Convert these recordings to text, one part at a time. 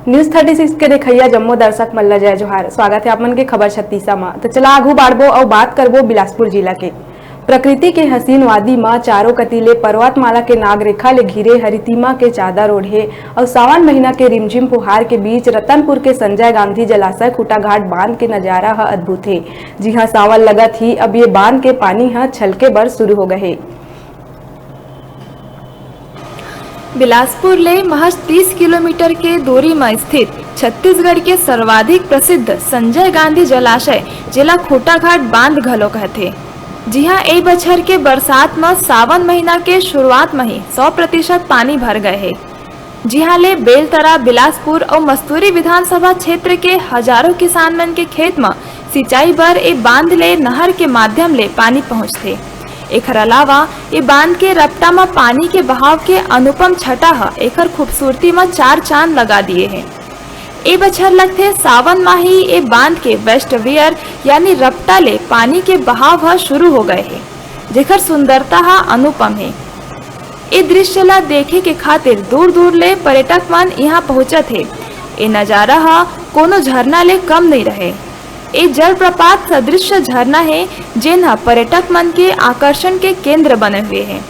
News 36 के देखिया जम्मो दर्शक मल्ला जय जोहार। स्वागत है आपमन के खबर 36 में। तो चला आगू बाढ़बो और बात करबो बिलासपुर जिला के। प्रकृति के हसीन वादी माँ चारों कतीले पर्वतमाला के नाग रेखा ले घिरे हरितिमा के चादर ओढ़े और सावन महीना के रिमझिम फुहार के बीच रतनपुर के संजय गांधी जलाशय खूटाघाट बांध के नजारा है अद्भुत है। जी हाँ, सावन लगत ही अब ये बांध के पानी है छलके बर शुरू हो गए। बिलासपुर ले महज 30 किलोमीटर के दूरी में स्थित छत्तीसगढ़ के सर्वाधिक प्रसिद्ध संजय गांधी जलाशय जिला खूटाघाट बांध घलो कहते। जी हाँ, ए बछर के बरसात में सावन महीना के शुरुआत में ही 100% पानी भर गए है। जी हाँ, ले बेलतरा, बिलासपुर और मस्तूरी विधानसभा क्षेत्र के हजारों किसान मन के खेत में सिंचाई बर ए बांध ले नहर के माध्यम ले पानी पहुँचते। एकर अलावा ये बांध के रपटा में पानी के बहाव के अनुपम छटा है एकर खूबसूरती में चार चांद लगा दिए हैं। ए बछर लगते सावन माह ही ये बांध के वेस्ट वियर यानी रपटा ले पानी के बहाव है शुरू हो गए हैं, जेकर सुंदरता है अनुपम है। ये दृश्य ला देखे के खातिर दूर दूर ले पर्यटक मन यहाँ पहुँचत है। ये नजारा है कोनो झरना ले कम नहीं रहे। ये जलप्रपात सदृश झरना है जिन्हा पर्यटक मन के आकर्षण के केंद्र बने हुए हैं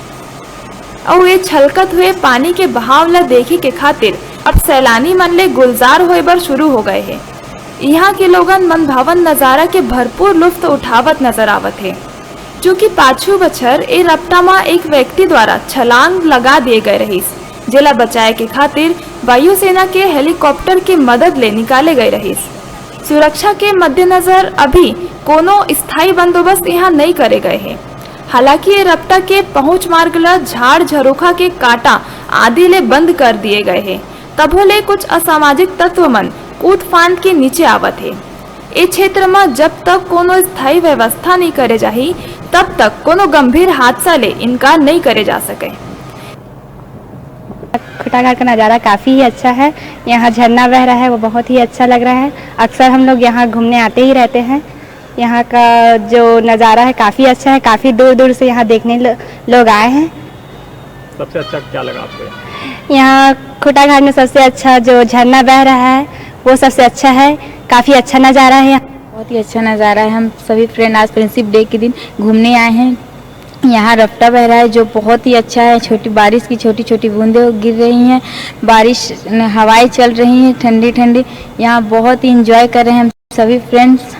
और ये छलकत हुए पानी के बहाव ला देखे के खातिर अब सैलानी मन ले गुलजार होए बर शुरू हो गए हैं। यहाँ के लोगन मनभावन नजारा के भरपूर लुफ्त उठावत नजर आवत है। चूँकि पाछू बछर ए रपटा में एक व्यक्ति द्वारा छलांग लगा दिए गए रहीस, जिला बचाए के खातिर वायुसेना के हेलीकॉप्टर की मदद ले निकाले गए रहीस। सुरक्षा के मद्देनजर अभी कोनो स्थायी बंदोबस्त यहाँ नहीं करे गए हैं। हालांकि ये रपटा के पहुंच मार्ग ला झाड़ झरोखा के कांटा आदि ले बंद कर दिए गए हैं। तब ले कुछ असामाजिक तत्व मन कूद फांद के नीचे आवत है। इस क्षेत्र में जब तक कोनो स्थायी व्यवस्था नहीं करे जाही तब तक कोनो गंभीर हादसा ले इनकार नहीं करे जा सके। खूटाघाट का नज़ारा काफ़ी ही अच्छा है। यहाँ झरना बह रहा है, वो बहुत ही अच्छा लग रहा है। अक्सर हम लोग यहाँ घूमने आते ही रहते हैं। यहाँ का जो नज़ारा है काफ़ी अच्छा है। काफ़ी दूर दूर से यहाँ देखने लोग आए हैं। सबसे अच्छा क्या लगा आपको? यहाँ खूटाघाट में सबसे अच्छा जो झरना बह रहा है वो सबसे अच्छा है। काफ़ी अच्छा नज़ारा है, बहुत ही अच्छा नज़ारा है। हम सभी फ्रेंड आज फ्रेंडशिप डे के दिन घूमने आए हैं। यहाँ रपटा बह रहा है जो बहुत ही अच्छा है। छोटी बारिश की छोटी छोटी बूंदें गिर रही हैं, बारिश हवाएं चल रही हैं ठंडी ठंडी। यहाँ बहुत ही इंजॉय कर रहे हैं हम सभी फ्रेंड्स।